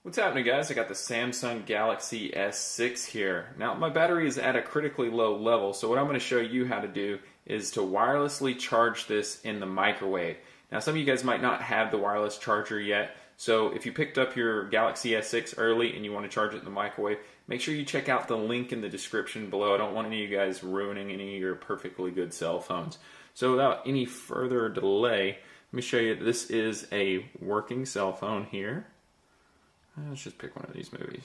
What's happening, guys? I got the Samsung Galaxy S6 here. Now my battery is at a critically low level, so what I'm going to show you how to do is to wirelessly charge this in the microwave. Now some of you guys might not have the wireless charger yet, so if you picked up your Galaxy S6 early and you want to charge it in the microwave, make sure you check out the link in the description below. I don't want any of you guys ruining any of your perfectly good cell phones. So without any further delay, let me show you. This is a working cell phone here. Let's just pick one of these movies.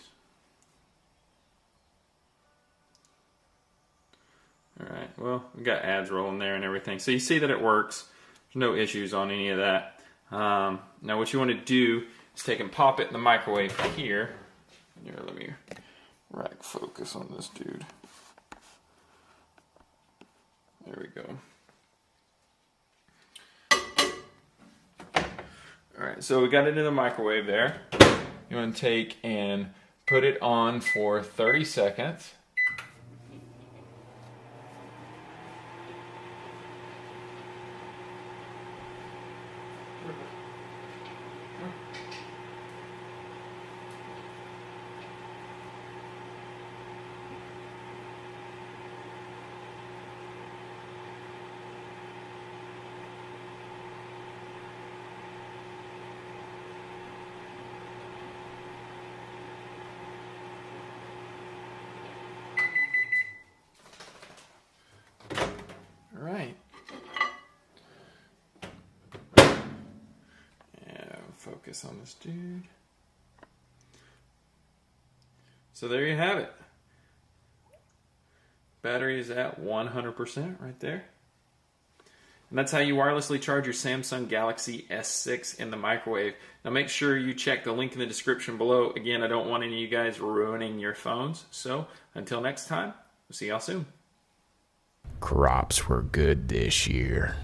Alright, well, we got ads rolling there and everything. So you see that it works. There's no issues on any of that. Now what you want to do is take and pop it in the microwave here. Here, let me rack focus on this dude. There we go. Alright, so we got it in the microwave there. You want to take and put it on for 30 seconds. Right. And focus on this dude. So there you have it. Battery is at 100% right there. And that's how you wirelessly charge your Samsung Galaxy S6 in the microwave. Now make sure you check the link in the description below. Again, I don't want any of you guys ruining your phones. So until next time, we'll see y'all soon. Crops were good this year.